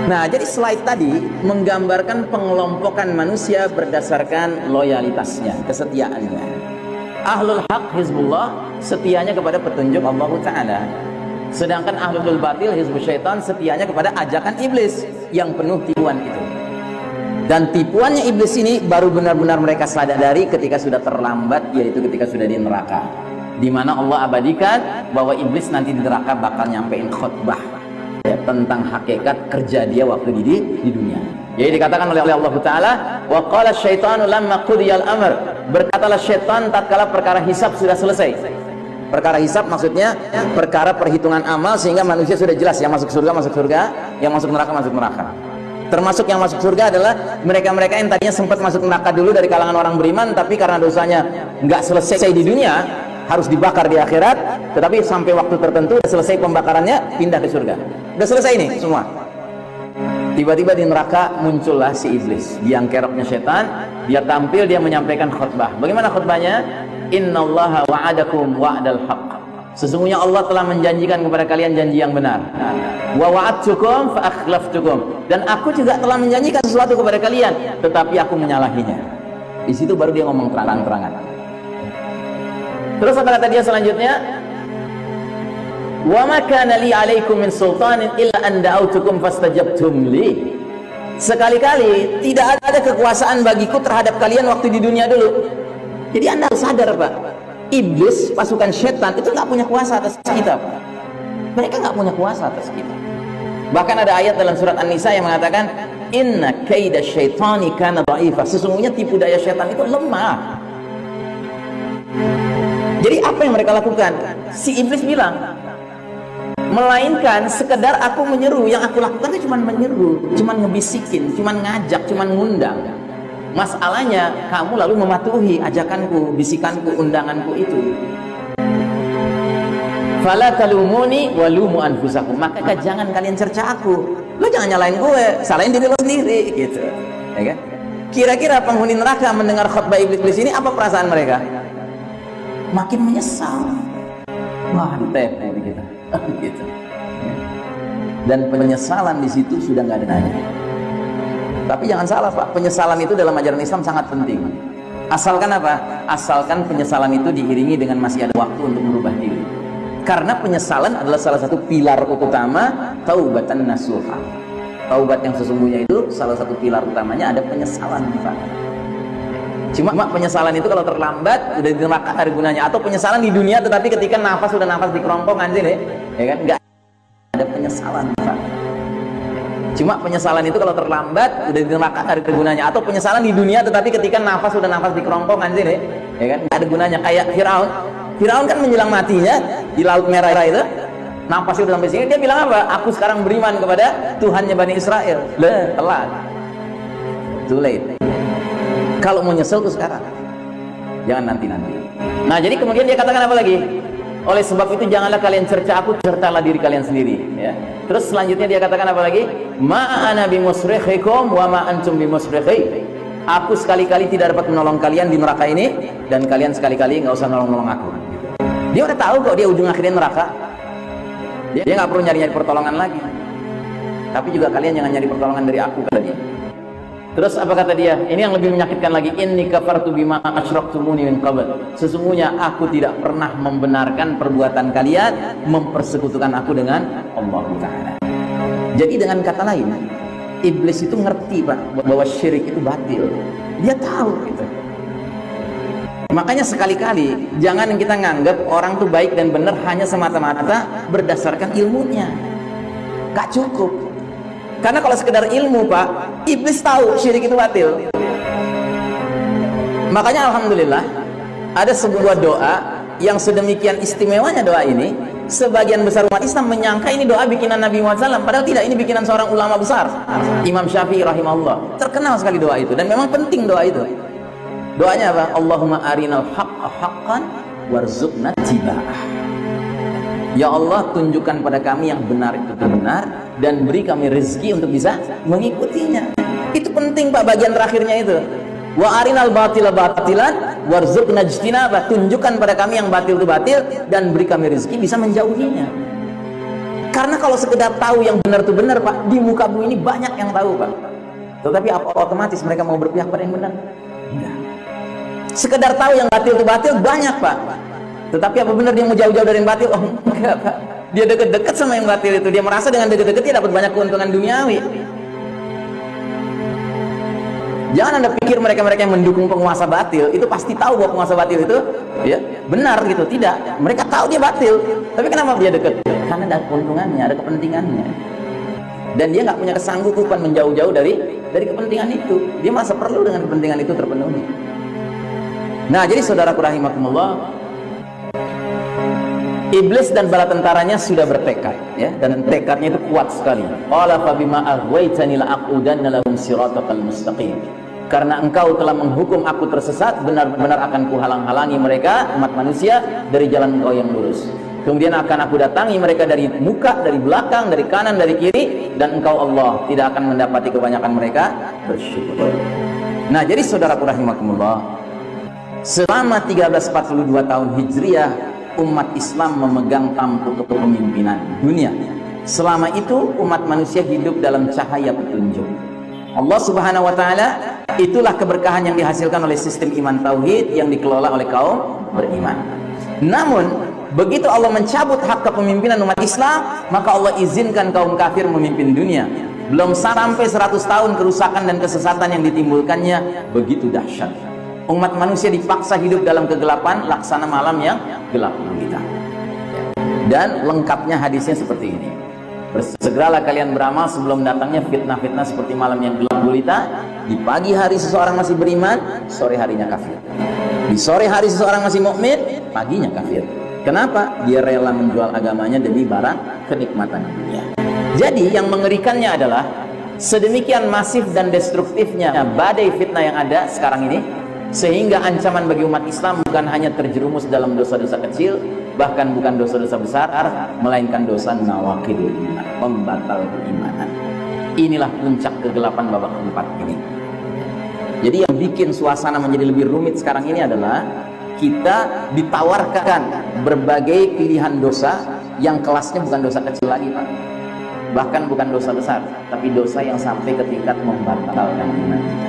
Nah, jadi slide tadi menggambarkan pengelompokan manusia berdasarkan loyalitasnya, kesetiaannya. Ahlul haq hizbullah, setianya kepada petunjuk Allah Ta'ala. Sedangkan ahlul batil hizbus syaitan, setianya kepada ajakan iblis yang penuh tipuan itu. Dan tipuannya iblis ini baru benar-benar mereka sadari ketika sudah terlambat, yaitu ketika sudah di neraka, di mana Allah abadikan bahwa iblis nanti di neraka bakal nyampein khutbah ya, tentang hakikat kerja dia waktu di dunia. Jadi dikatakan oleh Allah Ta'ala, wa qala syaitanu lamma qudiyal amr, berkatalah syaitan tatkala perkara hisab sudah selesai. Perkara hisab maksudnya perkara perhitungan amal, sehingga manusia sudah jelas yang masuk surga masuk surga, yang masuk neraka masuk neraka. Termasuk yang masuk surga adalah mereka-mereka yang tadinya sempat masuk neraka dulu dari kalangan orang beriman, tapi karena dosanya nggak selesai di dunia, harus dibakar di akhirat, tetapi sampai waktu tertentu sudah selesai pembakarannya, pindah ke surga. Udah selesai ini semua. Tiba-tiba di neraka muncullah si iblis, biang keroknya setan. Dia tampil, dia menyampaikan khutbah. Bagaimana khutbahnya? Innallaha wa'adakum wa'dal haqq. Sesungguhnya Allah telah menjanjikan kepada kalian janji yang benar. Wa wa'adtukum fa akhlaftukum. Dan aku juga telah menjanjikan sesuatu kepada kalian, tetapi aku menyalahinya. Di situ baru dia ngomong terang-terangan. Terus apa kata dia selanjutnya? Wa ma kana li 'alaikum min sultanin illa an da'awtukum fastajabtum li. Sekali-kali tidak ada kekuasaan bagiku terhadap kalian waktu di dunia dulu. Jadi Anda harus sadar, Pak, iblis, pasukan setan itu nggak punya kuasa atas kita, Pak. Mereka nggak punya kuasa atas kita. Bahkan ada ayat dalam surat An-Nisa yang mengatakan, inna kaida syaitani kana dha'ifa. Sesungguhnya tipu daya setan itu lemah. Jadi apa yang mereka lakukan? Si iblis bilang, melainkan sekedar aku menyeru. Yang aku lakukan itu cuma menyeru, cuma ngebisikin, cuma ngajak, cuma ngundang. Masalahnya kamu lalu mematuhi ajakanku, bisikanku, undanganku itu. Fala talumuni walumu anfusakum. Maka jangan kalian cerca aku. Lo jangan nyalain gue, salahin diri lo sendiri gitu. Ya kan? Kira-kira penghuni neraka mendengar khutbah iblis ini apa perasaan mereka? Makin menyesal. Wah, ditepuk kita. Gitu. Dan penyesalan di situ sudah nggak ada nanya. Tapi jangan salah, Pak, penyesalan itu dalam ajaran Islam sangat penting. Asalkan apa? Asalkan penyesalan itu diiringi dengan masih ada waktu untuk merubah diri. Karena penyesalan adalah salah satu pilar utama taubatan nasuha. Taubat yang sesungguhnya itu salah satu pilar utamanya ada penyesalan, Pak. Cuma penyesalan itu kalau terlambat udah di neraka ada gunanya, atau penyesalan di dunia tetapi ketika nafas sudah nafas di kerongkongan sini, ya kan? Enggak ada penyesalan, Pak. Cuma penyesalan itu kalau terlambat udah di neraka ada gunanya, atau penyesalan di dunia tetapi ketika nafas sudah nafas di kerongkongan sini, ya kan? Nggak ada gunanya. Kayak Firaun kan menjelang matinya di Laut Merah itu, nafasnya udah sampai sini, dia bilang apa? Aku sekarang beriman kepada Tuhannya Bani Israel. Telat, too late. Kalau mau nyesel tuh sekarang, jangan nanti. Nah, jadi kemudian dia katakan apa lagi? Oleh sebab itu janganlah kalian cerca aku, cercalah diri kalian sendiri, ya. Terus selanjutnya dia katakan apa lagi? Ma ana bimusrikhikum wa ma antum bimusrikhi. Aku sekali-kali tidak dapat menolong kalian di neraka ini, dan kalian sekali-kali nggak usah nolong aku. Dia udah tahu kok dia ujung akhirnya neraka. Dia nggak perlu nyari-nyari pertolongan lagi. Tapi juga kalian jangan nyari pertolongan dari aku, kata dia. Terus apa kata dia? Ini yang lebih menyakitkan lagi. Inni kafartu bima asyraktumuni min qabl. Sesungguhnya aku tidak pernah membenarkan perbuatan kalian mempersekutukan aku dengan Allah Ta'ala. Jadi dengan kata lain, iblis itu ngerti, Pak, bahwa syirik itu batil. Dia tahu gitu. Makanya sekali-kali jangan kita nganggap orang tuh baik dan benar hanya semata-mata berdasarkan ilmunya. Gak cukup. Karena kalau sekedar ilmu, Pak, iblis tahu syirik itu batil. Makanya alhamdulillah ada sebuah doa yang sedemikian istimewanya. Doa ini sebagian besar umat Islam menyangka ini doa bikinan Nabi Muhammad SAW, padahal tidak, ini bikinan seorang ulama besar, Imam Syafi'i rahimahullah. Terkenal sekali doa itu, dan memang penting doa itu. Doanya apa? Allahumma arinal haqqa haqqan warzuqna tiba'ah. Ya Allah, tunjukkan pada kami yang benar itu benar, dan beri kami rezeki untuk bisa mengikutinya. Itu penting, Pak, bagian terakhirnya itu. Wa arinal batila batilan warzuqna ijtinabah. Tunjukkan pada kami yang batil itu batil, dan beri kami rezeki bisa menjauhinya. Karena kalau sekedar tahu yang benar itu benar, Pak, di muka bumi ini banyak yang tahu, Pak. Tetapi apa otomatis mereka mau berpihak pada yang benar? Enggak. Sekedar tahu yang batil itu batil banyak, Pak. Tetapi apa benar dia mau jauh-jauh dari yang batil? Oh enggak, Pak. Dia dekat-dekat sama yang batil itu. Dia merasa dengan dekat-dekat dia dapat banyak keuntungan duniawi. Jangan Anda pikir mereka-mereka yang mendukung penguasa batil itu pasti tahu bahwa penguasa batil itu ya benar gitu. Tidak. Mereka tahu dia batil. Tapi kenapa dia dekat? Karena ada keuntungannya, ada kepentingannya. Dan dia nggak punya kesanggupan menjauh-jauh dari kepentingan itu. Dia merasa perlu dengan kepentingan itu terpenuhi. Nah, jadi saudaraku rahimakumullah, iblis dan bala tentaranya sudah bertekad, ya, dan tekadnya itu kuat sekali. Qala fa bima aghwaytani la aqudanna lahum siratal mustaqim. Karena engkau telah menghukum aku tersesat, benar-benar akan kuhalang-halangi mereka umat manusia dari jalan engkau yang lurus. Kemudian akan aku datangi mereka dari muka, dari belakang, dari kanan, dari kiri, dan engkau Allah tidak akan mendapati kebanyakan mereka bersyukur. Nah, jadi saudaraku rahimakumullah, selama 1342 tahun Hijriah umat Islam memegang tampuk kepemimpinan dunia. Selama itu umat manusia hidup dalam cahaya petunjuk Allah Subhanahu wa taala. Itulah keberkahan yang dihasilkan oleh sistem iman tauhid yang dikelola oleh kaum beriman. Namun begitu Allah mencabut hak kepemimpinan umat Islam, maka Allah izinkan kaum kafir memimpin dunia. Belum sampai 100 tahun kerusakan dan kesesatan yang ditimbulkannya begitu dahsyat. Umat manusia dipaksa hidup dalam kegelapan laksana malam yang gelap gulita. Dan lengkapnya hadisnya seperti ini. Bersegeralah kalian beramal sebelum datangnya fitnah-fitnah seperti malam yang gelap gulita. Di pagi hari seseorang masih beriman, sore harinya kafir. Di sore hari seseorang masih mukmin, paginya kafir. Kenapa? Dia rela menjual agamanya demi barang kenikmatan dunia. Jadi yang mengerikannya adalah sedemikian masif dan destruktifnya badai fitnah yang ada sekarang ini, sehingga ancaman bagi umat Islam bukan hanya terjerumus dalam dosa-dosa kecil, bahkan bukan dosa-dosa besar, melainkan dosa nawaqidul iman, pembatal keimanan. Inilah puncak kegelapan babak keempat ini. Jadi yang bikin suasana menjadi lebih rumit sekarang ini adalah kita ditawarkan berbagai pilihan dosa yang kelasnya bukan dosa kecil lagi, Pak. Bahkan bukan dosa besar, tapi dosa yang sampai ke tingkat membatalkan iman kita.